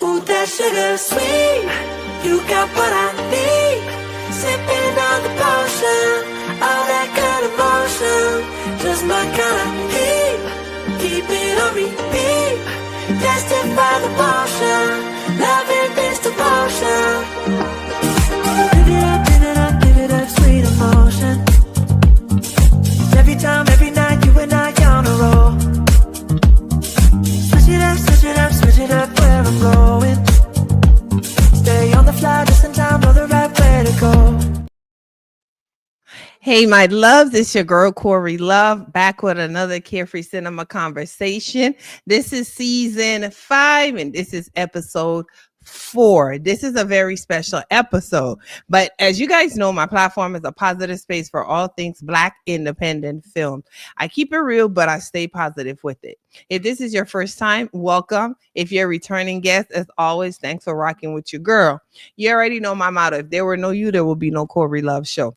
Ooh, that sugar sweet, you got what I need. Sipping on the potion, all that good emotion, just my kind of heat. Keep it on repeat, tested by the motion, loving this devotion. Give it up, give it up, give it up, sweet emotion. Every time, every night, you and I on a roll. Switch it up, switch it up, switch it up where I'm going. Stay on the fly, just in time, know the right way to go. Hey, my loves, it's your girl, Corey Love, back with another Carefree Cinema conversation. This is season 5, and this is episode 4. This is a very special episode. But as you guys know, my platform is a positive space for all things Black independent film. I keep it real, but I stay positive with it. If this is your first time, welcome. If you're a returning guest, as always, thanks for rocking with your girl. You already know my motto. If there were no you, there will be no Corey Love Show.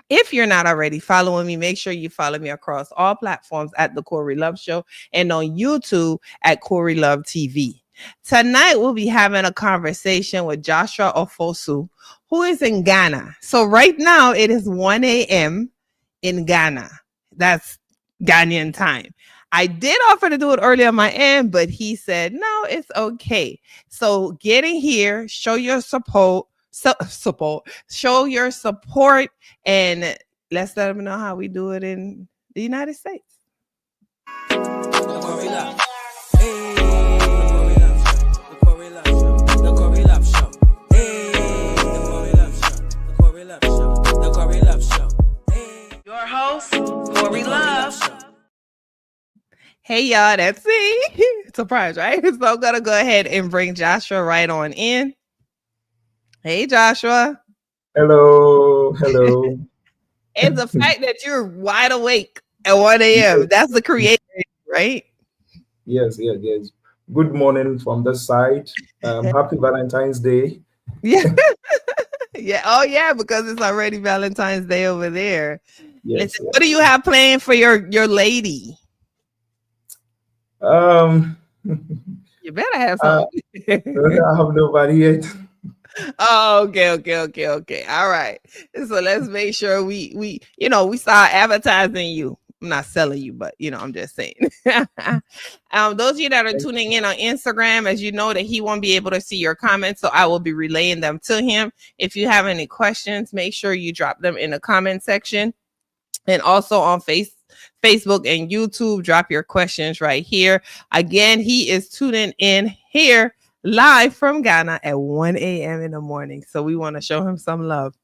If you're not already following me, make sure you follow me across all platforms at The Corey Love Show and on YouTube at Corey Love TV. Tonight, we'll be having a conversation with Joshua Ofosu, who is in Ghana. So right now, it is 1 a.m. in Ghana. That's Ghanaian time. I did offer to do it earlier on my end, but he said, no, it's okay. So get in here, show your support, show your support, and let's let them know how we do it in the United States. Your host, Corey Love. Hey y'all, that's it. Surprise, right? So I'm gonna go ahead and bring Joshua right on in. Hey, Joshua. Hello. Hello. And the fact that you're wide awake at 1 a.m., that's the creator, right? Yes. Good morning from this side. Happy Valentine's Day. Yeah. Yeah. Oh, yeah, because it's already Valentine's Day over there. Yes. Listen, what do you have planned for your lady? You better have something. I have nobody yet. Oh, okay. All right. So let's make sure we start advertising you. I'm not selling you, but I'm just saying. Those of you that are tuning in on Instagram, as you know that he won't be able to see your comments, so I will be relaying them to him. If you have any questions, make sure you drop them in the comment section. And also on Facebook and YouTube, drop your questions right here. Again, he is tuning in here live from Ghana at 1 a.m. in the morning. So we want to show him some love.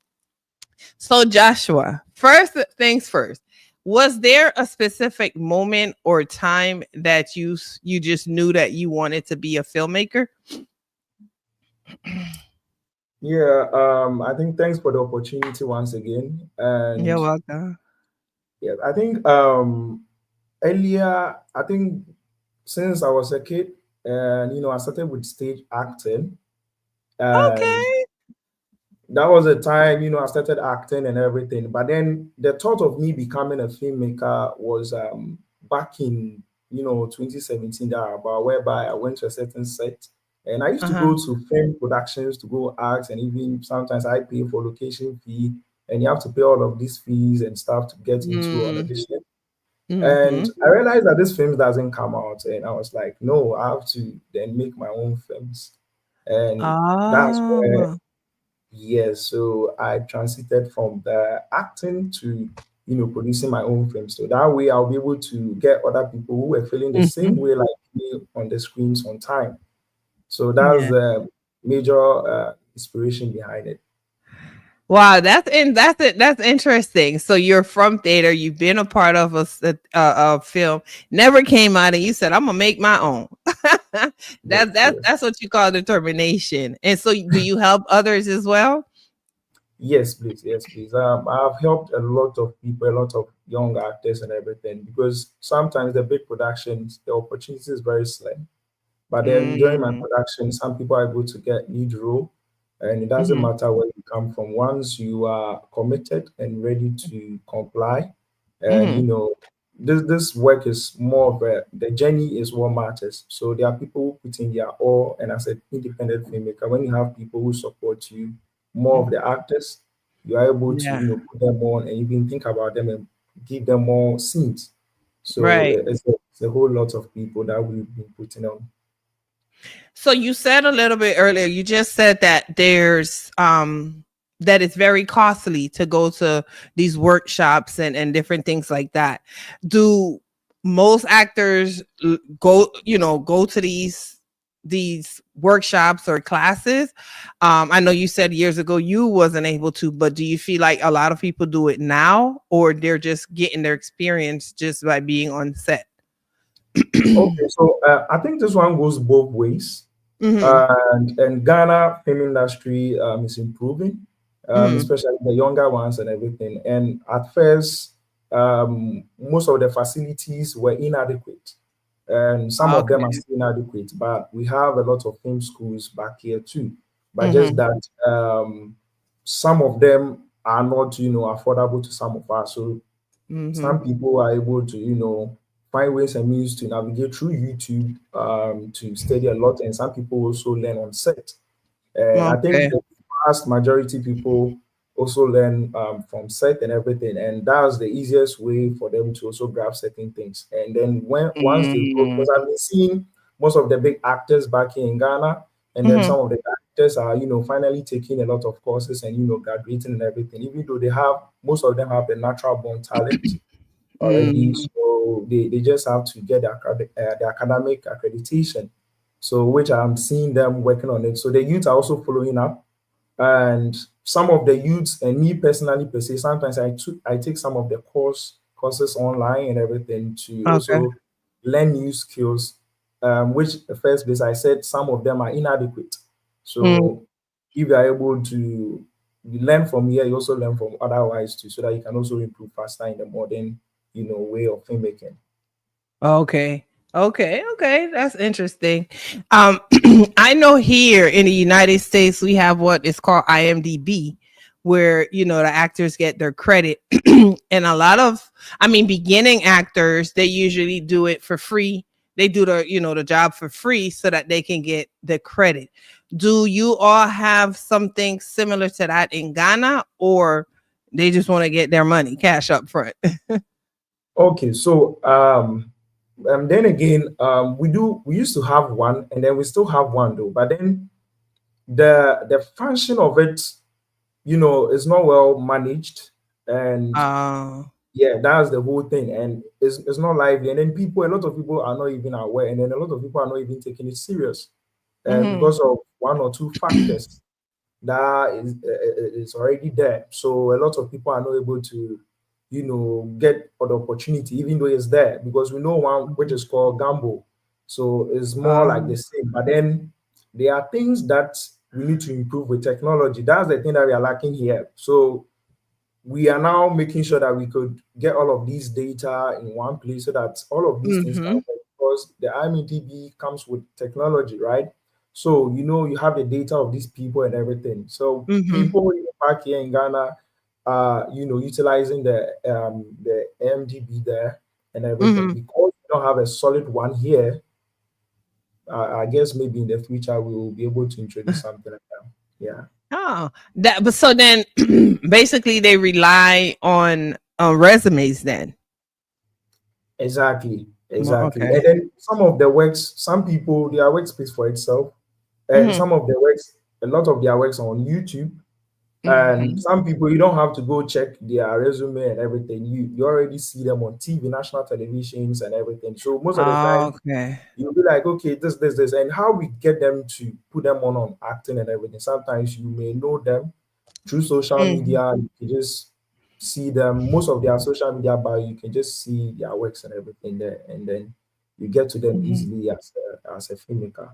So Joshua, first things first, was there a specific moment or time that you just knew that you wanted to be a filmmaker? Yeah, I think thanks for the opportunity once again. And you're welcome. Yeah, I think earlier, I think since I was a kid, and I started with stage acting. Okay. That was the time, I started acting and everything. But then the thought of me becoming a filmmaker was back in 2017, about whereby I went to a certain set, and I used to go to film productions to go act, and even sometimes I pay for location fee, and you have to pay all of these fees and stuff to get into an audition. And I realized that this film doesn't come out, and I was like, no, I have to then make my own films. And that's where, so I transited from the acting to producing my own films. So that way I'll be able to get other people who were feeling the same way like me on the screens on time. So that's the major inspiration behind it. Wow, that's interesting. So you're from theater. You've been a part of a film. Never came out, and you said, "I'm gonna make my own." That's what you call determination. And so, do you help others as well? Yes, please. I've helped a lot of people, a lot of young actors, and everything, because sometimes the big productions, the opportunity is very slim. But then during my production, some people are able to get lead role. And it doesn't matter where you come from. Once you are committed and ready to comply, and this work is more of the journey is what matters. So there are people who put in their all, and as an independent filmmaker, when you have people who support you, more of the actors, you are able to, Yeah. put them on and even think about them and give them more scenes. So Right. it's a whole lot of people that we've been putting on. So you said a little bit earlier, you just said that that it's very costly to go to these workshops and different things like that. Do most actors go to these workshops or classes? I know you said years ago you wasn't able to, but do you feel like a lot of people do it now, or they're just getting their experience just by being on set? Okay, so I think this one goes both ways. Hmm. And Ghana film industry is improving, Hmm. especially the younger ones and everything. And at first, most of the facilities were inadequate, and some of them are Okay. still inadequate. But we have a lot of film schools back here too. But just Hmm. that some of them are not, affordable to some of us. So Hmm. some people are able to, find ways and means to navigate through YouTube to study a lot, and some people also learn on set. And I think Okay. the vast majority people also learn from set and everything, and that's the easiest way for them to also grab certain things. And then when once they go, Mm. because I've been seeing most of the big actors back here in Ghana, and then Mhm. some of the actors are finally taking a lot of courses and graduating and everything, even though they have most of them have the natural born talent already. Mm. So they just have to get the academic accreditation. So which I'm seeing them working on it. So the youth are also following up. And some of the youths and me personally per se, sometimes I take some of the courses online and everything to Okay. also learn new skills. Which the first place I said some of them are inadequate. Mm. So if you are able to you learn from here, you also learn from otherwise too, so that you can also improve faster in the modern, way of filmmaking. Okay. Okay. Okay. That's interesting. Um, I know here in the United States we have what is called IMDb, where the actors get their credit, and a lot of, I mean, beginning actors, they usually do it for free. They do the job for free so that they can get the credit. Do you all have something similar to that in Ghana, or they just want to get their money cash up front? Okay, so then again, we used to have one, and then we still have one though. But then the function of it, is not well managed, and Uh, yeah, that's the whole thing, and it's not lively. And then a lot of people are not even aware, and then a lot of people are not even taking it serious, mhm. because of one or two factors that is already there. So a lot of people are not able to, get the opportunity, even though it's there, because we know one which is called gamble. So it's more like the Um, same. But then there are things that we need to improve with technology. That's the thing that we are lacking here. So we are now making sure that we could get all of these data in one place so that all of these things can mhm, work, because the IMDb comes with technology, right? So you have the data of these people and everything. So mhm, people back here in Ghana are utilizing the IMDb there and everything. mhm. Because we don't have a solid one here, I guess maybe in the future we will be able to introduce something like that. Yeah. Oh, but so then basically they rely on resumes then. Exactly, exactly. Okay. And then some of the works, some people their work speaks for itself, and Mhm, some of the works, a lot of their works are on YouTube. And mhm. some people you don't have to go check their resume and everything. You already see them on TV, national televisions and everything. So most of the time Okay. you'll be like, okay, this, and how we get them to put them on acting and everything. Sometimes you may know them through social Mhm, media. You can just see them. Most of their social media bio, you can just see their works and everything there, and then you get to them mhm. easily as a filmmaker.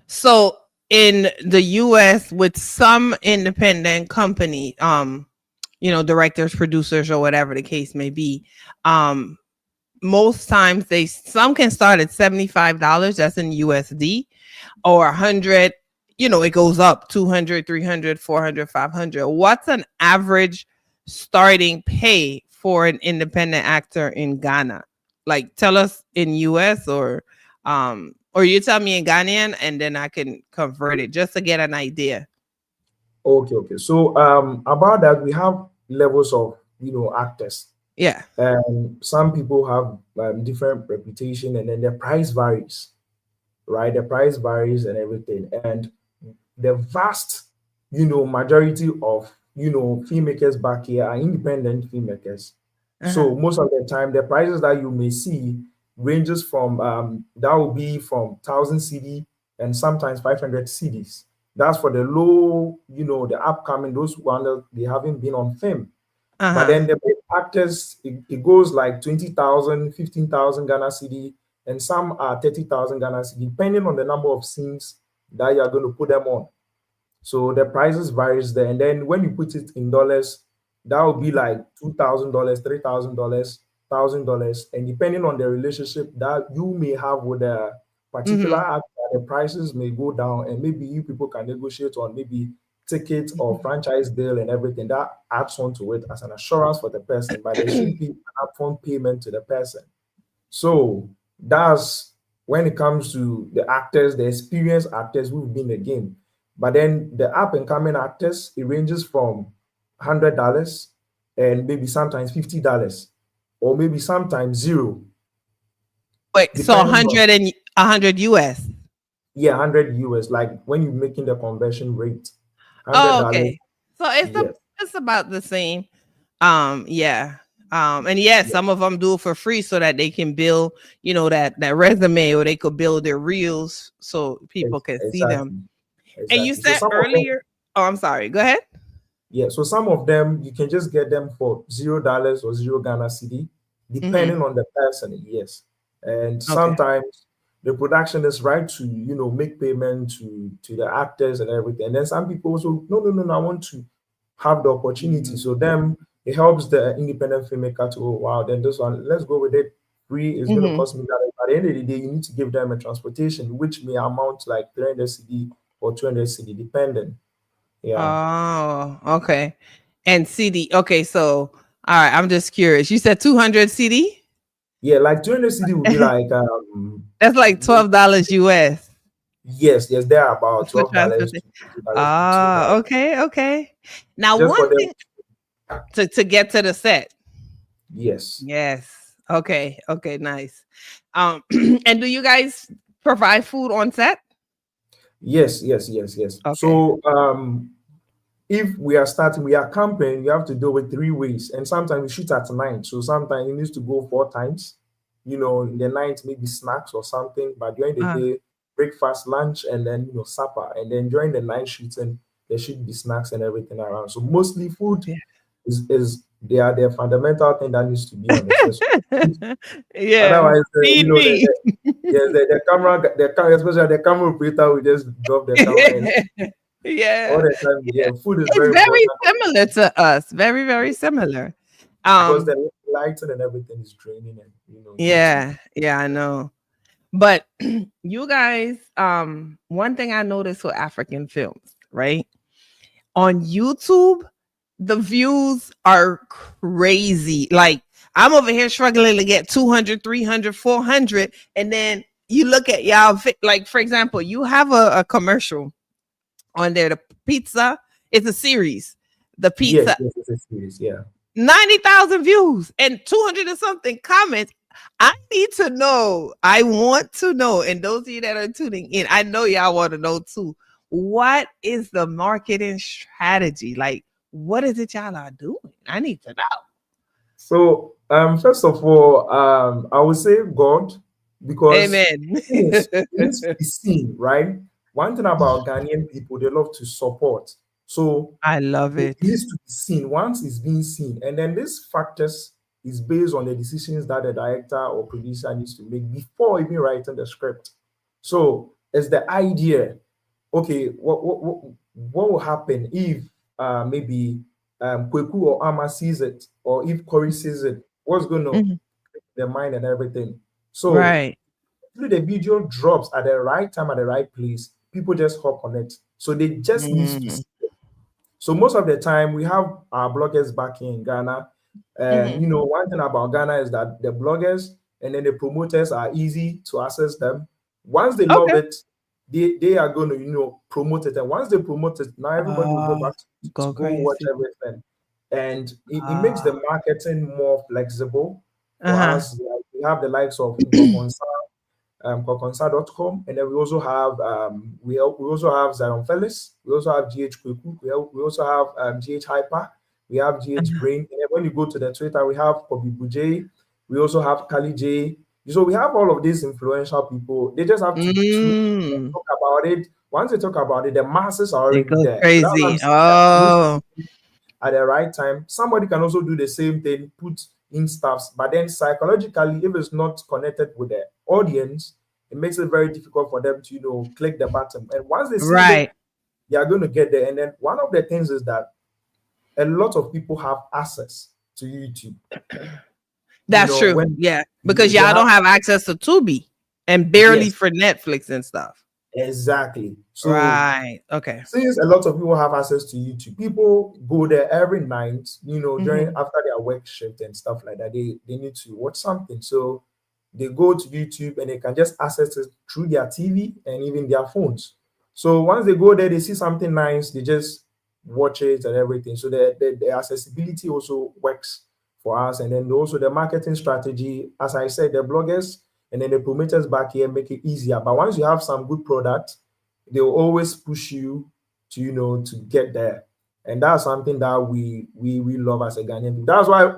So in the US with some independent company, directors, producers, or whatever the case may be, um, most times some can start at $75, that's in USD, or 100, it goes up 200, 300, 400, 500. What's an average starting pay for an independent actor in Ghana? Like, tell us in US or you tell me in Ghanaian and then I can convert it just to get an idea. Okay. So about that, we have levels of actors. Yeah. Some people have different reputation, and then the price varies, right? The price varies and everything. And the vast, majority of filmmakers back here are independent filmmakers. So most of the time, the prices that you may see ranges from that will be from 1,000 CD and sometimes 500 CDs. That's for the low, the upcoming, those ones that they haven't been on film. But then the big actors, it goes like 20,000, 15,000 Ghana CD, and some are 30,000 Ghana CD, depending on the number of scenes that you are going to put them on. So the prices varies there. And then when you put it in dollars, that would be like $2,000, $3,000, $1,000. And depending on the relationship that you may have with a particular actor, the prices may go down, and maybe you people can negotiate on maybe ticket or franchise deal and everything that adds on to it as an assurance for the person, but there should be an upfront payment to the person. So that's when it comes to the actors, the experienced actors who've been in the game. But then the up and coming actors, it ranges from $100 and maybe sometimes $50 or maybe sometimes zero. Wait, so 100 and 100 US? Yeah, 100 US, like when you're making the conversion rate. Oh, okay. So it's about the same. Yeah. And yes, some of them do it for free so that they can build, that resume, or they could build their reels so people can see them. Exactly. And you said earlier, I'm sorry, go ahead. Yeah, so some of them you can just get them for $0 or 0 Ghana CD, depending on the person. Yes, and sometimes the production is right to make payment to the actors and everything. And then some people also no, I want to have the opportunity. So then it helps the independent filmmaker to wow, then this one, let's go with it. Free is going to cost me that. At the end of the day, you need to give them a transportation, which may amount to like 300 CD or 200 CD, depending. Yeah. Oh, okay. And CD. Okay, so all right, I'm just curious. You said 200 CD? Yeah, like 200 CD would be like that's like $12 US. Yes, they're about $12. Okay. Now just one thing to get to the set. Yes. Okay, nice. And do you guys provide food on set? Yes. Okay. So if we are camping, you have to do it 3 ways, and sometimes we shoot at night. So sometimes it needs to go 4 times. In the night maybe snacks or something, but during the day, breakfast, lunch, and then supper. And then during the night shooting, there should be snacks and everything around. So mostly food is they are the fundamental thing that needs to be on the set. Otherwise, the camera, especially the camera operator, will just drop the camera. All the time. Food is very similar to us. Very, very similar. Because the lighting and everything is draining, and Yeah, I know. But you guys, one thing I noticed with African films, right? On YouTube, the views are crazy. Like, I'm over here struggling to get 200, 300, 400. And then you look at y'all, like, for example, you have a commercial on there, the pizza. It's a series. The pizza. Yes, it's a series, 90,000 views and 200 and something comments. I need to know. I want to know. And those of you that are tuning in, I know y'all want to know too. What is the marketing strategy? Like, what is it y'all are doing? I need to know. So, first of all, I would say God, because Amen. It needs to be seen, right? One thing about Ghanaian people, they love to support. So I love it. It needs to be seen. Once it's being seen, and then these factors is based on the decisions that the director or producer needs to make before even writing the script. So it's the idea. Okay, what will happen if maybe Kweku or Ama sees it, or if Corey sees it? What's going to their mind and everything? So through the video drops at the right time at the right place, people just hop on it. So they just need to see it. So most of the time, we have our bloggers back in Ghana. And you know, one thing about Ghana is that the bloggers and then the promoters are easy to access them. Once they love Okay. it, they are going to, you know, promote it. And once they promote it, now everybody will go back to Go go watch crazy. everything. And it makes the marketing more flexible for us. Like, we have the likes of Kokonsa.com, and then we also have we also have unveils, we also have GH Kweku, we also have GH Hyper, we have GH Brain, and then when you go to the Twitter, we have Kobe Bujay, we also have Kali J. So we have all of these influential people. They just have to tweet and talk about it. Once they talk about it, the masses are They already go there. So that's what I'm crazy. saying, that we need Oh, to at the right time. Somebody can also do the same thing, put in stuffs, but then psychologically, if it's not connected with the audience, it makes it very difficult for them to, you know, click the button. And once they see it, right. they are going to get there. And then one of the things is that a lot of people have access to YouTube. You That's know, true. when Yeah. Because they y'all have, don't have access to Tubi and barely yes, for Netflix and stuff. exactly. So Right. Okay. since a lot of people have access to YouTube, people go there every night, you know, during after their work shift and stuff like that. They need to watch something. So they go to YouTube and they can just access it through their TV and even their phones. So once they go there, they see something nice, they just watch it and everything. So the accessibility also works for us. And then also the marketing strategy, as I said, the bloggers and then the promoters back here make it easier. But once you have some good product, they'll always push you to, you know, to get there. And that's something that we love as a Ghanaian. That's why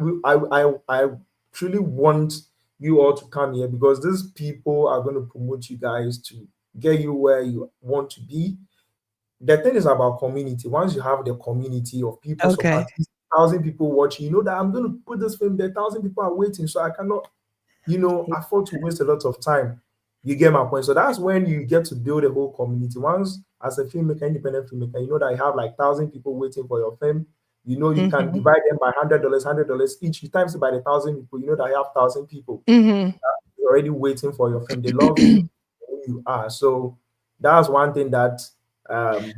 I truly want you all to come here, because these people are going to promote you guys to get you where you want to be. The thing is about community. Once you have the community of people, so Okay. at least 1,000 people watching, you know that I'm going to put this film there, 1,000 people are waiting, so I cannot, you know, afford to waste a lot of time. You get my point. So that's when you get to build a whole community. Once, as a filmmaker, independent filmmaker, you know that you have like 1,000 people waiting for your film. You know, you can divide them by $100 each. You times it by the 1,000 people. You know that you have 1,000 people already waiting for your film. They love you, who you are. So that's one thing that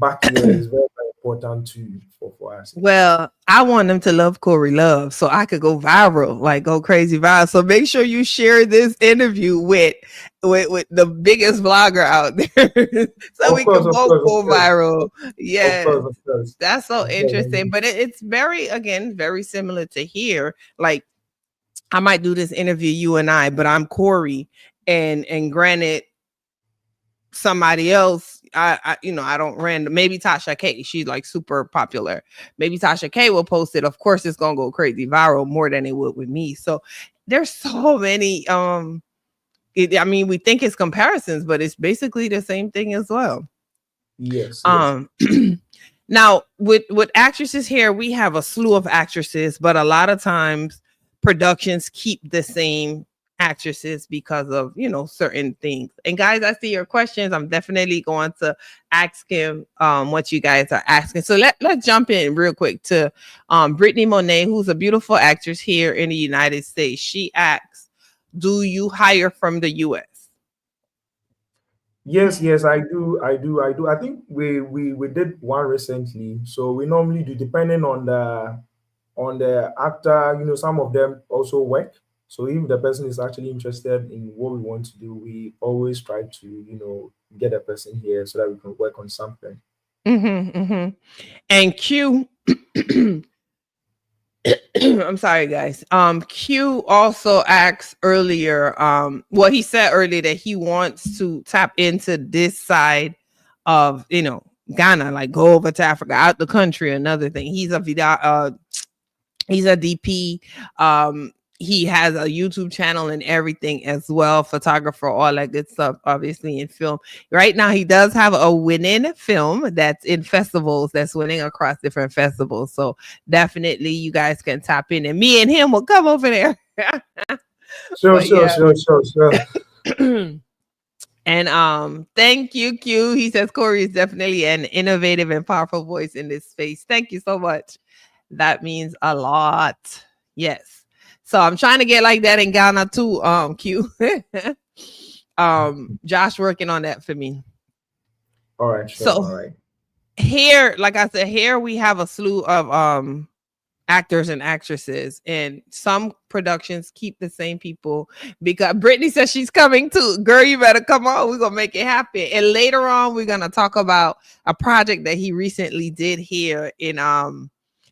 back here is very, very important to for us. Well, I want them to love Corey Love so I could go viral, like go crazy viral. So make sure you share this interview with the biggest vlogger out there so we can Of both course, go viral. Yes. of course. That's so Yeah, interesting. But it's very, again, very similar to here. Like I might do this interview, you and I, but I'm Corey. And granted, somebody else, I you know, I don't random, maybe Tasha K, she's like super popular, maybe Tasha K will post it, of course it's gonna go crazy viral more than it would with me. So there's so many I mean, we think it's comparisons, but it's basically the same thing as well. yes, yes. um Now with actresses here, we have a slew of actresses, but a lot of times productions keep the same actresses because of, you know, certain things. And guys, I see your questions. I'm definitely going to ask him what you guys are asking. So let's jump in real quick to Brittany Monet, who's a beautiful actress here in the United States. She asks, do you hire from the US? Yes, yes, I do. I think we did one recently. So we normally do, depending on the actor, you know, some of them also work. So if the person is actually interested in what we want to do, we always try to, you know, get a person here so that we can work on something. And Q I'm sorry, guys. Q also asked earlier, well, he said earlier that he wants to tap into this side of, you know, Ghana, like go over to Africa, out the country. Another thing, he's a he's a DP. He has a YouTube channel and everything as well, photographer, all that good stuff, obviously in film. Right now, he does have a winning film that's in festivals, that's winning across different festivals. So definitely you guys can tap in and me and him will come over there. Sure, But sure, yeah. sure, sure, sure. And thank you, Q. He says Corey is definitely an innovative and powerful voice in this space. Thank you so much. That means a lot. Yes. So I'm trying to get like that in Ghana too, Q. Josh working on that for me. All right, sure, So all right. here, like I said, here we have a slew of actors and actresses, and some productions keep the same people. Because Brittany says she's coming too. Girl, you better come on. We're gonna make it happen. And later on, we're gonna talk about a project that he recently did here in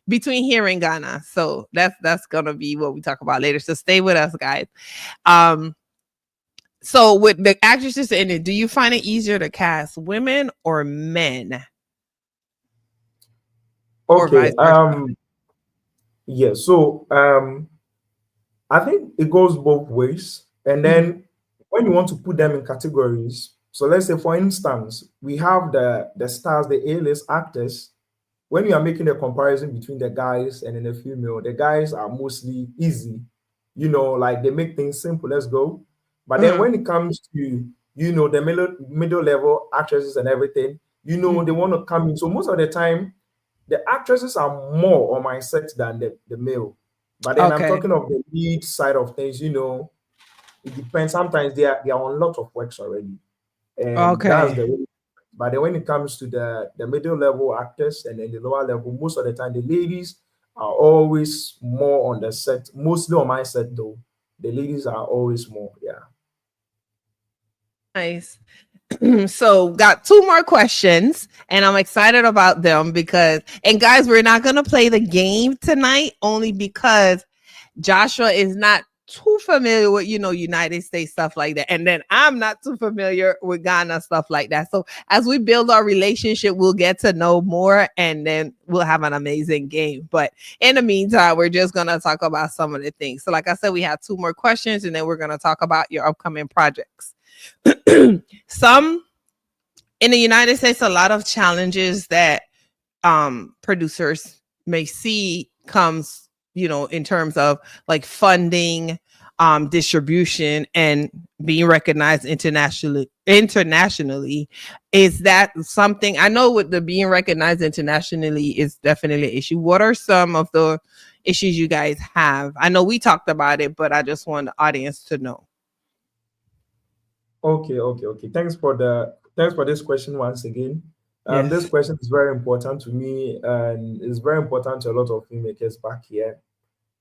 between here and Ghana. So that's gonna be what we talk about later. So stay with us, guys. So with the actresses in it, do you find it easier to cast women or men? Or Okay. vice versa? Yeah. So I think it goes both ways. And Mhm. then when you want to put them in categories, so let's say for instance, we have the stars, the A-list actors. When you are making a comparison between the guys and then the female, the guys are mostly easy, like they make things simple. Let's go. But then Mhm. when it comes to the middle level actresses and everything, they want to come in. So most of the time, the actresses are more on my set than the male. But then I'm Okay. talking of the lead side of things. It depends. Sometimes they are on a lot of works already, and that's Okay. the way. But then when it comes to the middle level actors and then the lower level, most of the time the ladies are always more on the set. Mostly on my set though, the ladies are always more. Yeah. Nice. So got two more questions and I'm excited about them because, and guys, we're not going to play the game tonight only because Joshua is not too familiar with, United States stuff like that. And then I'm not too familiar with Ghana stuff like that. So as we build our relationship, we'll get to know more and then we'll have an amazing game. But in the meantime, we're just going to talk about some of the things. So like I said, we have two more questions and then we're going to talk about your upcoming projects. Some in the United States, a lot of challenges that producers may see comes, in terms of like funding, distribution, and being recognized internationally. Is that something I know with the being recognized internationally is definitely an issue? What are some of the issues you guys have? I know we talked about it, but I just want the audience to know. Okay. Thanks for this question once again. This Yes. question is very important to me and is very important to a lot of filmmakers back here.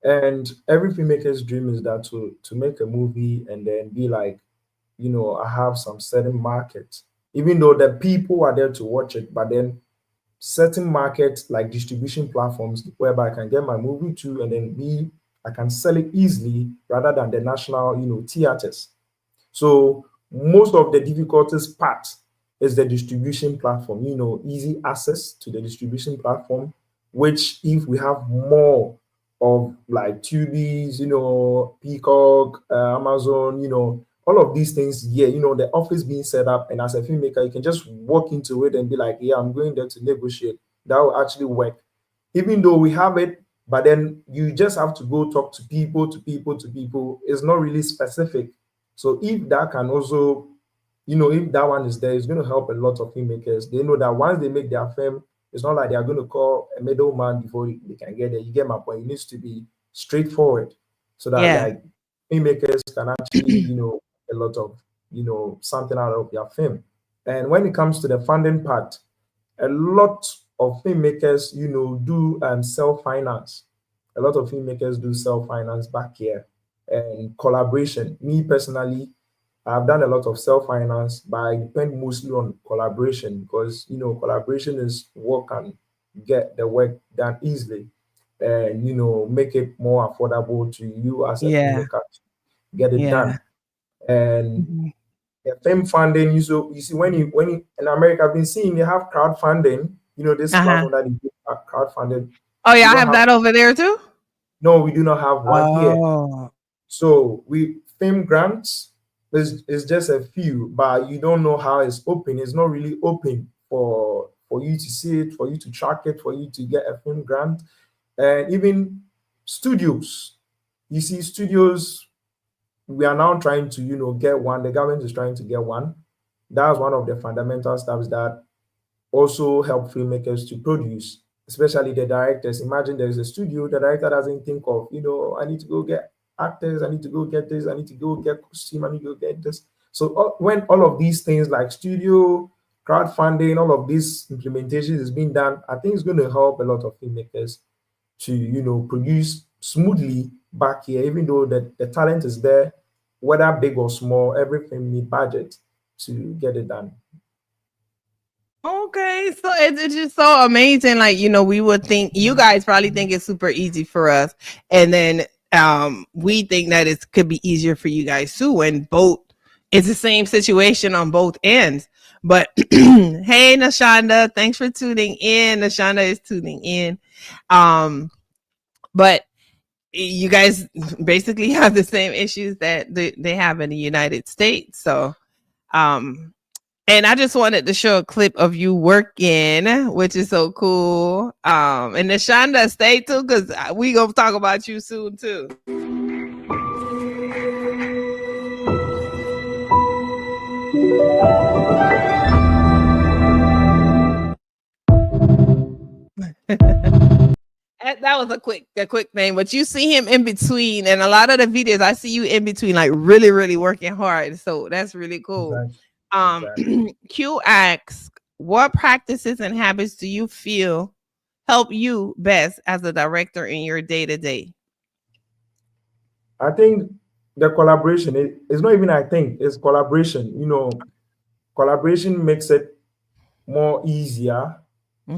And every filmmaker's dream is that to make a movie and then be like, I have some certain market, even though the people are there to watch it, but then certain markets like distribution platforms whereby I can get my movie to and then I can sell it easily rather than the national, theaters. So most of the difficulties part is the distribution platform, easy access to the distribution platform, which if we have more of like Tubi's, Peacock, Amazon, all of these things, yeah, the office being set up, and as a filmmaker, you can just walk into it and be like, yeah, I'm going there to negotiate. That will actually work. Even though we have it, but then you just have to go talk to people, to people, to people. It's not really specific. So if that can also, if that one is there, it's going to help a lot of filmmakers. They know that once they make their film, it's not like they are going to call a middleman before they can get there. You get my point. It needs to be straightforward so that Yeah. like filmmakers can actually, a lot of, something out of their film. And when it comes to the funding part, a lot of filmmakers, do self-finance. A lot of filmmakers do self-finance back here and collaboration. Me personally, I've done a lot of self-finance, but I depend mostly on collaboration because collaboration is what can get the work done easily and make it more affordable to you as a Yeah. filmmaker to get it Yeah. done. And Mhm. the film funding, you see when you in America, I've been seeing they have crowdfunding. This Uh-huh. platform that is crowdfunded. Oh, We y'all don't have have that over there too? no, we do not have one here. Oh, So we film grants is just a few, but you don't know how it's open. It's not really open for you to see it, for you to track it, for you to get a film grant, and even studios. You see, studios we are now trying to get one. The government is trying to get one. That's one of the fundamental steps that also help filmmakers to produce, especially the directors. Imagine there's a studio, the director doesn't think of, I need to go get actors, I need to go get this, I need to go get costume, I need to go get this. So when all of these things like studio, crowdfunding, all of these implementations is being done, I think it's going to help a lot of filmmakers to, you know, produce smoothly back here, even though the talent is there, whether big or small, everything need budget to get it done. Okay, so it's just so amazing. Like, you know, we would think you guys probably think it's super easy for us, and then we think that it could be easier for you guys too. And both, it's the same situation on both ends. But hey, Nashonda, thanks for tuning in. Nashonda is tuning in. But you guys basically have the same issues that they have in the United States. So, and I just wanted to show a clip of you working, which is so cool. And Nashonda, stay tuned because we gonna talk about you soon too. That was a quick thing, but you see him in between, and a lot of the videos I see you in between, like really, really working hard. So that's really cool. Exactly. Q asks, what practices and habits do you feel help you best as a director in your day-to-day? I think the collaboration it's not even I think it's collaboration. You know, collaboration makes it more easier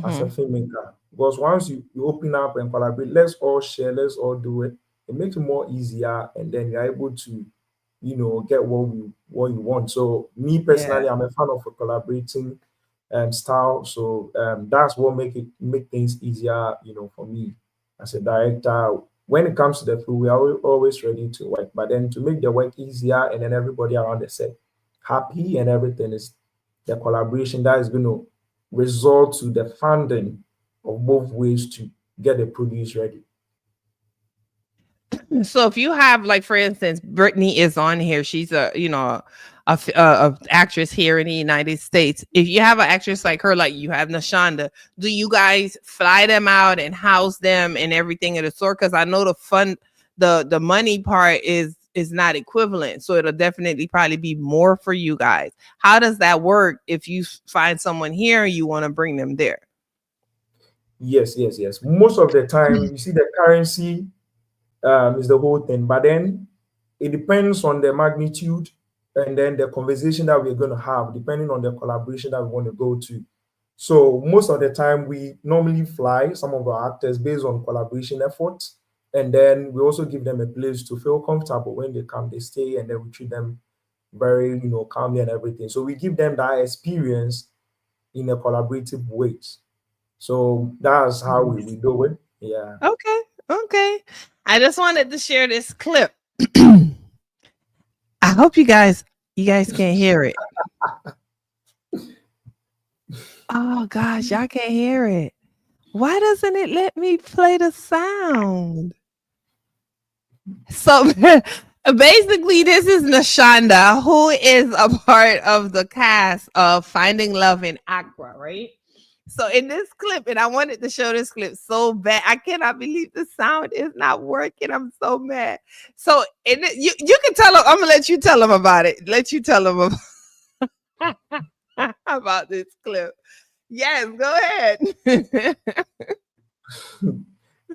as a filmmaker, because once you open up and collaborate, let's all share, let's all do it. It makes it more easier, and then you're able to, you know, get what you want. So me Yeah. personally, I'm a fan of a collaborating style. So that's what make things easier, you know, for me as a director. When it comes to the film, we are always ready to work, but then to make the work easier and then everybody around the set happy and everything is the collaboration that is going to result to the funding of both ways to get the produce ready. So if you have, like, for instance, Brittany is on here. She's a, you know, a actress here in the United States. If you have an actress like her, like you have Nashonda, do you guys fly them out and house them and everything of the sort? Because I know the money part is not equivalent, so it'll definitely probably be more for you guys. How does that work if you find someone here and you want to bring them there? Yes. Most of the time, you see the currency is the whole thing, but then it depends on the magnitude and then the conversation that we're going to have, depending on the collaboration that we want to go to. So most of the time, we normally fly some of our actors based on collaboration efforts, and then we also give them a place to feel comfortable when they come. They stay, and then we treat them very, you know, calmly and everything. So we give them that experience in a collaborative ways. So that's how we do it. Yeah. Okay. I just wanted to share this clip. I hope you guys can't hear it. Oh gosh, y'all can't hear it. Why doesn't it let me play the sound? So basically, this is Nashonda, who is a part of the cast of Finding Love in Accra, right? So in this clip, and I wanted to show this clip so bad, I cannot believe the sound is not working. I'm so mad. So you can tell them. I'm gonna let you tell them about it. Let you tell them about this clip. Yes, go ahead.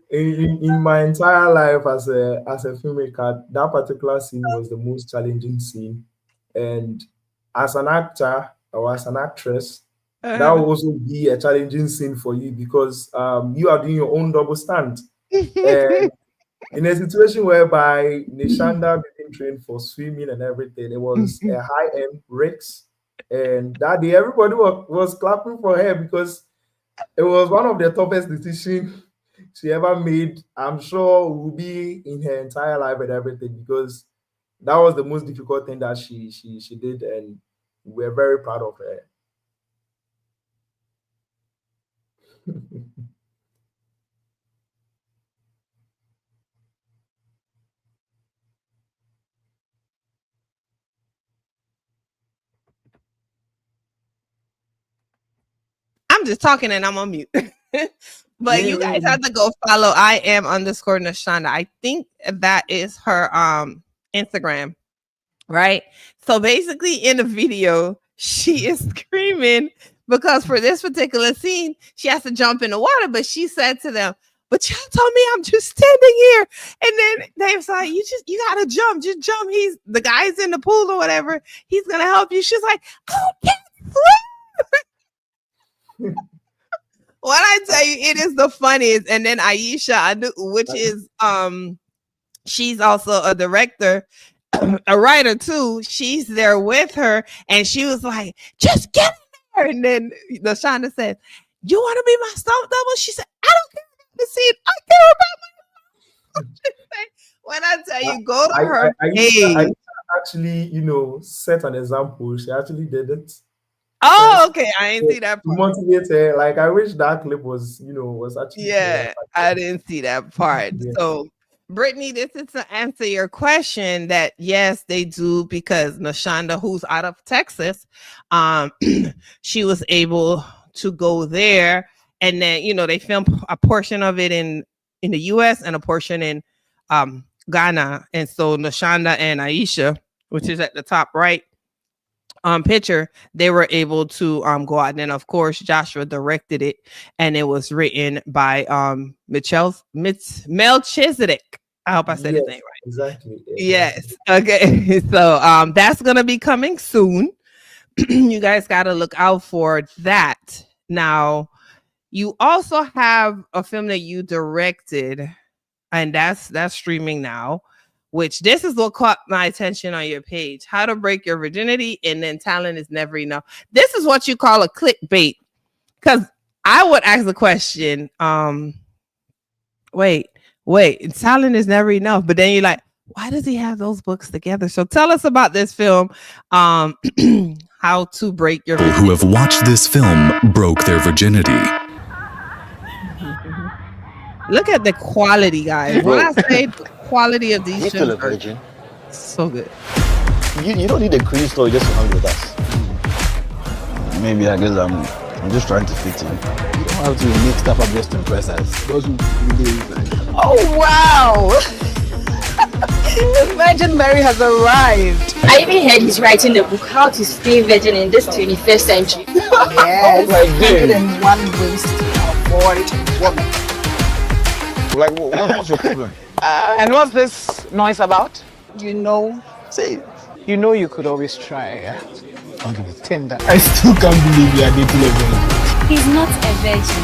In my entire life as a filmmaker, that particular scene was the most challenging scene. And as an actor or as an actress, that will also be a challenging scene for you because you are doing your own double stunt. And in a situation whereby Nishanda became trained for swimming and everything, it was a high-end risk. And that day, everybody was clapping for her because it was one of the toughest decisions she ever made. I'm sure will be in her entire life and everything, because that was the most difficult thing that she did, and we're very proud of her. I'm just talking and I'm on mute. But you guys have to go follow I am underscore Nashonda. I think that is her Instagram, right? So basically in the video, she is screaming because for this particular scene, she has to jump in the water, but she said to them, but y'all told me I'm just standing here. And then they was like, you gotta jump, just jump. The guy's in the pool or whatever. He's gonna help you. She's like, oh, can't swim. When I tell you, it is the funniest. And then Aisha, which is she's also a director, a writer too. She's there with her, and she was like, just get in there. And then Shonda said, you want to be my stunt double? She said, I don't care about the scene. I care about my when I tell you, go to her page. I actually, set an example. She actually did it. Oh, okay. I didn't see that part. Motivate her. Like, I wish that clip was actually. Yeah, I didn't see that part. Yeah. So, Brittany, this is to answer your question that yes, they do, because Nashonda, who's out of Texas, she was able to go there, and then they filmed a portion of it in the US and a portion in Ghana. And so Nashonda and Aisha, which is at the top right picture, they were able to go out. And then of course Joshua directed it, and it was written by Melchizedek. I hope I said his name right. Exactly. Yes. Okay. So that's gonna be coming soon. You guys got to look out for that. Now, you also have a film that you directed, and that's streaming now, which this is what caught my attention on your page. How to Break Your Virginity, and then Talent is Never Enough. This is what you call a clickbait, because I would ask the question, wait, Talent is Never Enough, but then you're like, why does he have those books together? So tell us about this film, How to Break Your Virginity. Who have watched this film broke their virginity. Look at the quality, guys. When I say the quality of these still a virgin. So good. You don't need a crazy story just to hang with us. Maybe I guess I'm just trying to fit in. You don't have to make stuff up just to impress us. Those who really like. Oh wow! The Virgin Mary has arrived. I even heard he's writing the book How to Stay Virgin in this 21st Century. Yes. 101 ways to avoid women. Like, what's your problem? And what's this noise about? Say it. You could always try Tinder. I still can't believe you are dating a virgin. He's not a virgin.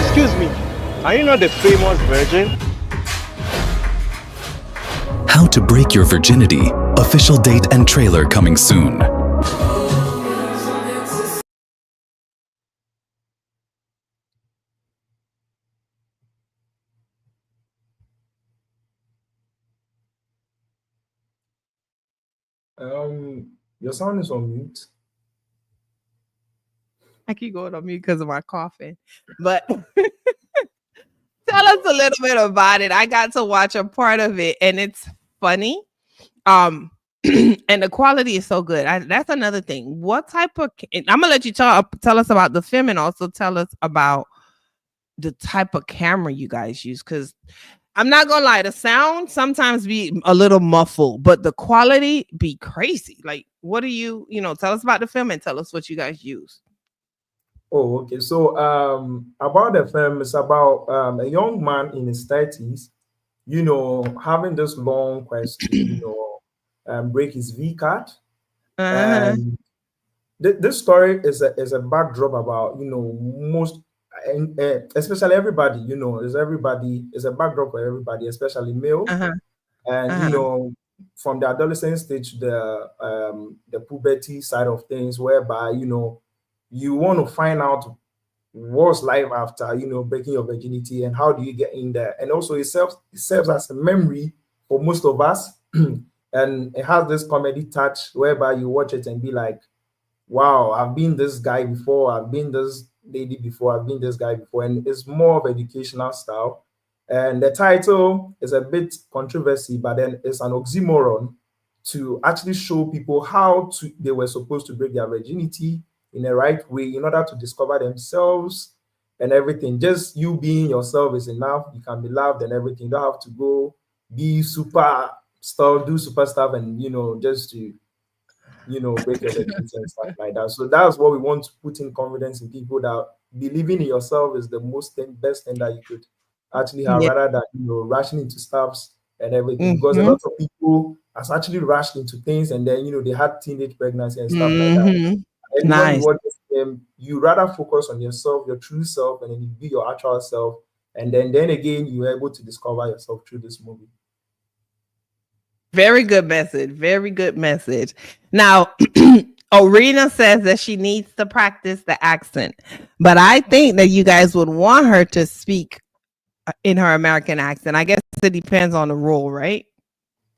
Excuse me, are you not the famous virgin? How to Break Your Virginity. Official date and trailer coming soon. Your sound is on mute. I keep going on mute because of my coughing. But tell us a little bit about it. I got to watch a part of it, and it's funny. And the quality is so good. That's another thing. What type of... I'm going to let you tell us about the film, and also tell us about the type of camera you guys use, because I'm not gonna lie, the sound sometimes be a little muffled, but the quality be crazy. Like, what do you tell us about the film, and tell us what you guys use. Oh, okay. So about the film, it's about a young man in his 30s, having this long quest to, break his V card. And this story is a backdrop about, most, especially everybody, is a backdrop for everybody, especially male. And from the adolescent stage, the puberty side of things, whereby you want to find out what's life after breaking your virginity, and how do you get in there. And also it serves as a memory for most of us. And it has this comedy touch whereby you watch it and be like, wow, I've been this guy before, I've been this lady before, I've been this guy before. And it's more of educational style. And the title is a bit controversy, but then it's an oxymoron to actually show people how they were supposed to break their virginity in the right way in order to discover themselves and everything. Just you being yourself is enough. You can be loved and everything. You don't have to go be super stuff, do super stuff, and just to break your virginity and stuff like that. So that's what we want to put in confidence in people, that believing in yourself is the best thing that you could actually have, Yeah. rather than rushing into stuffs and everything. Because a Mm-hmm. lot of people has actually rushed into things, and then they had teenage pregnancy and stuff like that. Mm-hmm. And when you Nice. watch them, you rather focus on yourself, your true self, and then you be your actual self. And then again, you're able to discover yourself through this movie. Very good message. Very good message. Now, Orina says that she needs to practice the accent, but I think that you guys would want her to speak in her American accent. I guess it depends on the role, right?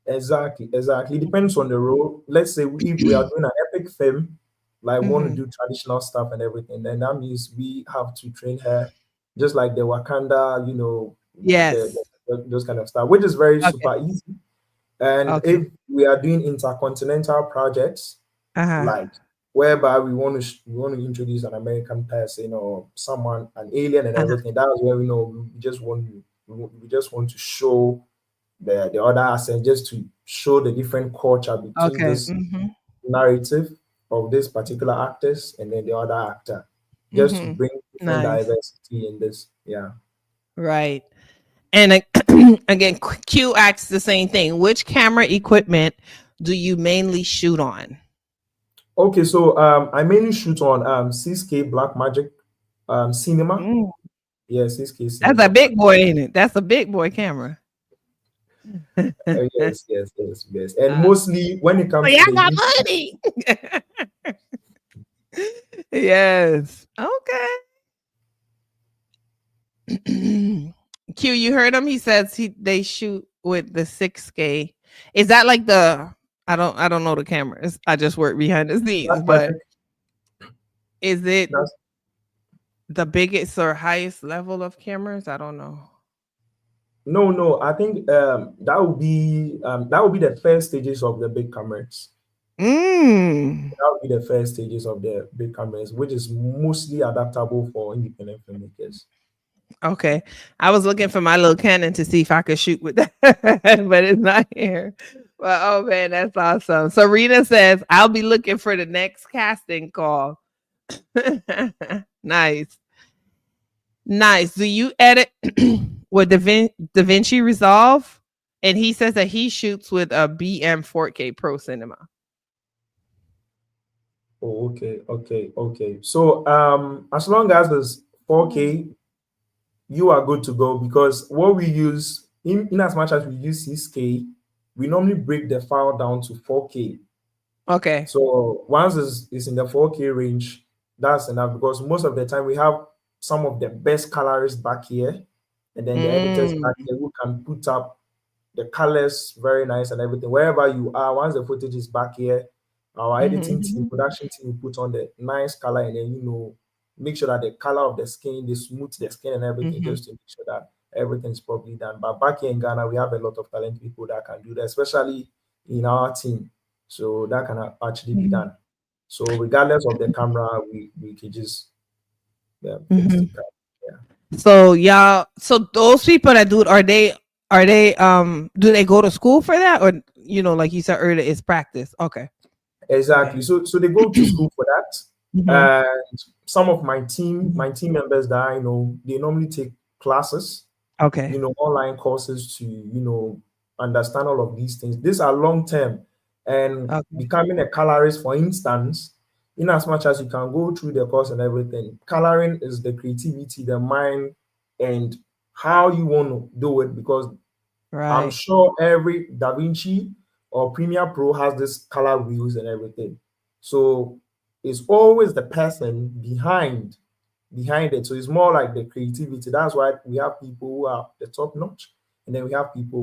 Exactly. It depends on the role. Let's say if we are doing an epic film, like want to do traditional stuff and everything, then that means we have to train her just like the Wakanda, Yes. those kind of stuff, which is very Okay. super easy. And Okay. if we are doing intercontinental projects, like whereby we want to introduce an American person or someone, an alien and everything, that's where we just want to show the other accent, just to show the different culture between this narrative of this particular actors and then the other actor, just to bring different diversity in this. Yeah. Right. And again, Q asks the same thing. Which camera equipment do you mainly shoot on? Okay, so I mainly shoot on 6K Blackmagic cinema. Yeah, 6K cinema. That's a big boy, ain't it? That's a big boy camera. Yes. And mostly when it comes to I got money. Yes. Okay. Q, you heard him? He says they shoot with the 6K. Is that like the I don't know the cameras. I just work behind the scenes, but is it the biggest or highest level of cameras? I don't know. No. I think that would be the first stages of the big cameras. That would be the first stages of the big cameras, which is mostly adaptable for independent filmmakers. Okay. I was looking for my little Canon to see if I could shoot with that, but it's not here. Well, oh man, that's awesome. Serena says, I'll be looking for the next casting call. Nice. Do you edit with DaVinci Resolve? And he says that he shoots with a BM 4K Pro Cinema. Oh, okay. So as long as there's 4K, you are good to go, because what we use, in as much as we use 6K, we normally break the file down to 4K. Okay. So once it's in the 4K range, that's enough, because most of the time we have some of the best colorists back here, and then the editors back here who can put up the colors very nice and everything. Wherever you are, once the footage is back here, our editing team, production team will put on the nice color, and then make sure that the color of the skin, they smooth the skin and everything, just to make sure that everything's properly done. But back here in Ghana, we have a lot of talented people that can do that, especially in our team. So that can actually be done. So regardless of the camera, we can just fix the camera. Yeah. So y'all, so those people that do it, are they do they go to school for that, or like you said earlier, it's practice? Okay. Exactly. So they go to school for that. And some of my team members that I know, they normally take classes. Okay. Online courses to understand all of these things. These are long term, and becoming a colorist, for instance, in as much as you can go through the course and everything, coloring is the creativity, the mind, and how you want to do it, because I'm sure every DaVinci or Premiere Pro has this color wheels and everything. So it's always the person behind it. So it's more like the creativity. That's why we have people who are the top notch, and then we have people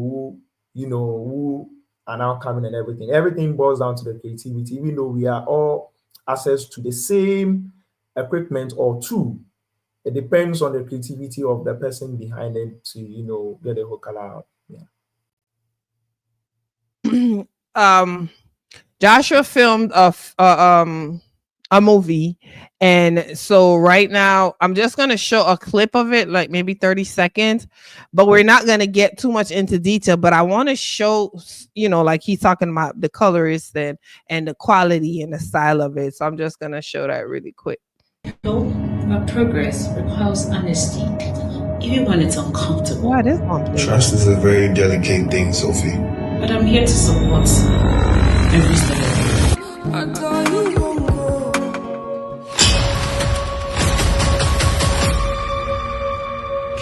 who are now coming and everything. Everything boils down to the creativity, even though we are all access to the same equipment or tool. It depends on the creativity of the person behind it to get the whole color out. Yeah. Joshua filmed a movie. And so right now I'm just going to show a clip of it, like maybe 30 seconds, but we're not going to get too much into detail. But I want to show, like he's talking about the colorist and the quality and the style of it. So I'm just going to show that really quick. But progress requires honesty, even when it's uncomfortable. Yeah, this one. Trust is a very delicate thing, Sophie. But I'm here to support every step of the way.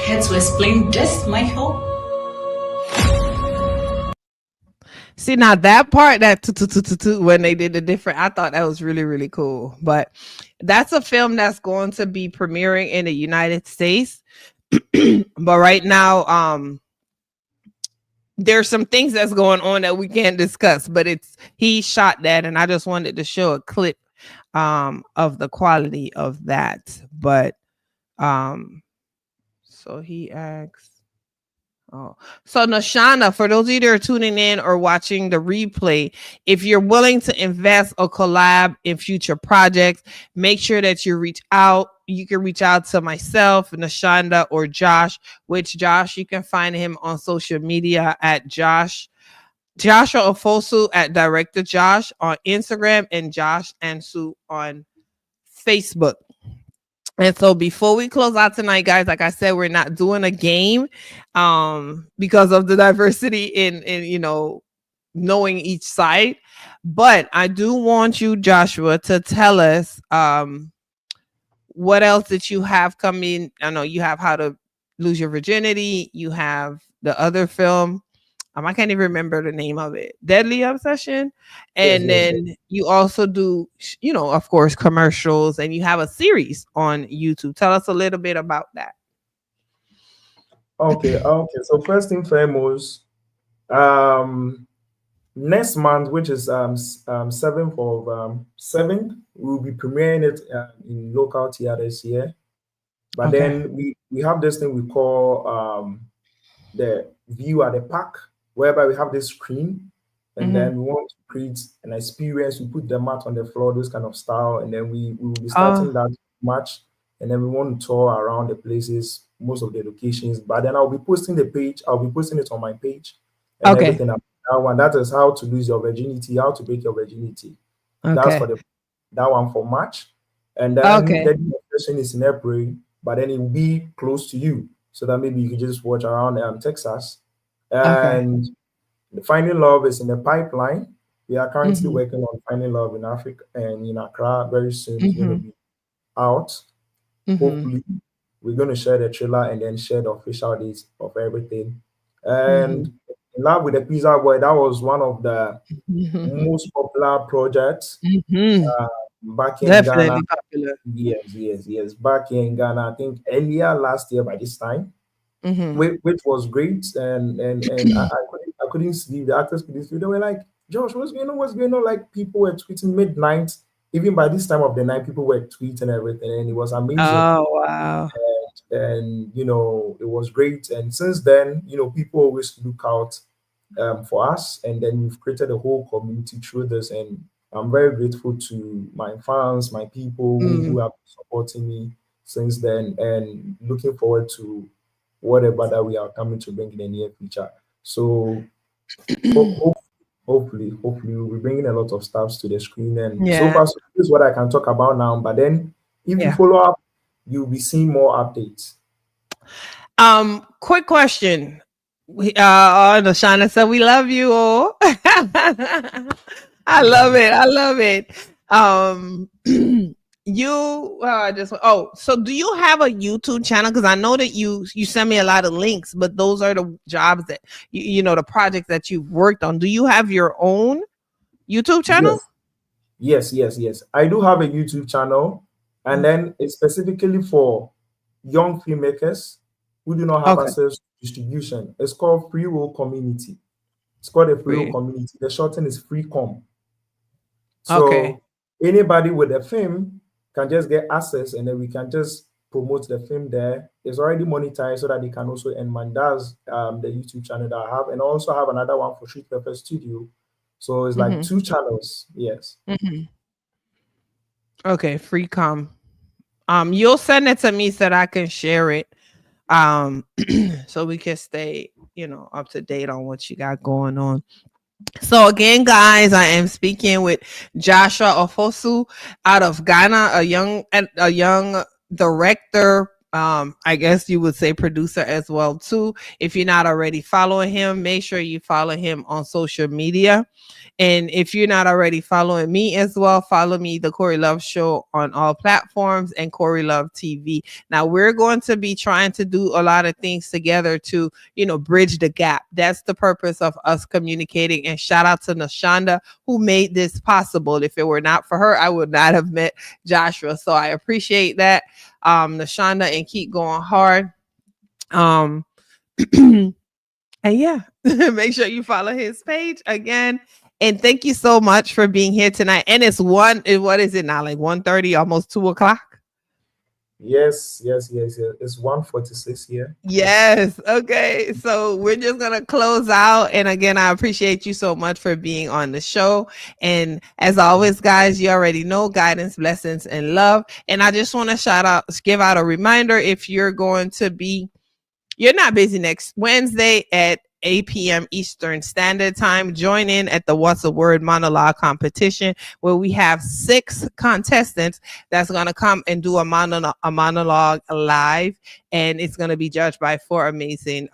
Care to explain this, Michael? See, now that part, that when they did the different, I thought that was really, really cool. But that's a film that's going to be premiering in the United States. But right now, there's some things that's going on that we can't discuss. But he shot that, and I just wanted to show a clip of the quality of that. But so he asks. Oh, so Nashana, for those of you that are tuning in or watching the replay, if you're willing to invest or collab in future projects, make sure that you reach out. You can reach out to myself, Nashanda, or Josh, which Josh, you can find him on social media at Joshua Ofosu at Director Josh on Instagram, and Josh Ansu on Facebook. And so before we close out tonight, guys, like I said, we're not doing a game because of the diversity in knowing each side. But I do want you, Joshua, to tell us what else that you have coming. I know you have How to Lose Your Virginity. You have the other film. I can't even remember the name of it. Deadly Obsession. And then you also do, of course, commercials, and you have a series on YouTube. Tell us a little bit about that. Okay. So first thing foremost, next month, which is 7th of 7th, we'll be premiering it in local theaters here. But then we have this thing we call the view at the park, whereby we have this screen, and then we want to create an experience. We put the mat on the floor, those kind of style, and then we will be starting that match, and then we want to tour around the places, most of the locations. But then I'll be posting the page. I'll be posting it on my page and everything. That one, that is How to Lose Your Virginity, How to Break Your Virginity. That's for that one for March, and then the session is in April, but then it will be close to you, so that maybe you can just watch around Texas. And the Finding Love is in the pipeline. We are currently working on Finding Love in Africa and in Accra. Very soon it's going to be out. Hopefully, we're going to share the trailer and then share the official dates of everything. And In Love with the Pizza Boy, that was one of the most popular projects back in Ghana. Popular. Yes. Back in Ghana, I think earlier last year by this time. Which was great, and I couldn't sleep. The actors couldn't sleep. They were like, "Josh, what's going on?" Like, people were tweeting midnight. Even by this time of the night, people were tweeting everything, and it was amazing. Oh wow! And it was great. And since then, people always look out for us, and then we've created a whole community through this. And I'm very grateful to my fans, my people who have been supporting me since then, and looking forward to whatever that we are coming to bring in the near future. So hopefully we'll be bringing a lot of stuff to the screen. And so far, so this is what I can talk about now. But then if you follow up, you'll be seeing more updates. Quick question. Shana said we love you all. I love it. So do you have a YouTube channel? Because I know that you send me a lot of links, but those are the jobs that the projects that you've worked on. Do you have your own YouTube channel? Yes. I do have a YouTube channel, and then it's specifically for young filmmakers who do not have access to distribution. It's called Free Will Community. It's called a Free Will Community. The short name is FreeCom. So anybody with a film can just get access, and then we can just promote the film there. It's already monetized so that they can also earn money. That's the YouTube channel that I have, and I also have another one for Street Pepper Studio. So it's like two channels. Yes. Okay, free com. You'll send it to me so that I can share it. So we can stay, up to date on what you got going on. So again, guys, I am speaking with Joshua Ofosu out of Ghana, a young director. I guess you would say producer as well too. If you're not already following him, make sure you follow him on social media. And if you're not already following me as well, follow me, The Corey Love Show, on all platforms, and Corey Love TV. Now, we're going to be trying to do a lot of things together to, bridge the gap. That's the purpose of us communicating. And shout out to Nashonda, who made this possible. If it were not for her, I would not have met Joshua. So I appreciate that, Nashonda, and keep going hard. And yeah, make sure you follow his page again. And thank you so much for being here tonight. And it's what is it now? Like 1:30, almost 2:00? Yes. It's 1:46 here. Yes. Okay. So we're just going to close out. And again, I appreciate you so much for being on the show. And as always, guys, you already know, guidance, blessings, and love. And I just want to give out a reminder, if you're not busy next Wednesday at 8 p.m. Eastern Standard Time, join in at the What's a Word monologue competition, where we have 6 contestants that's going to come and do a monologue live, and it's going to be judged by 4 amazing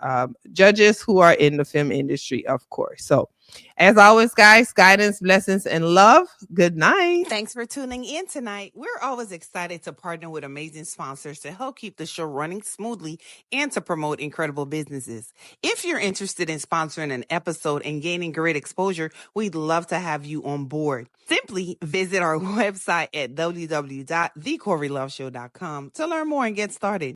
judges who are in the film industry, of course. So as always, guys, guidance, blessings, and love. Good night. Thanks for tuning in tonight. We're always excited to partner with amazing sponsors to help keep the show running smoothly and to promote incredible businesses. If you're interested in sponsoring an episode and gaining great exposure, we'd love to have you on board. Simply visit our website at www.thecoreyloveshow.com to learn more and get started.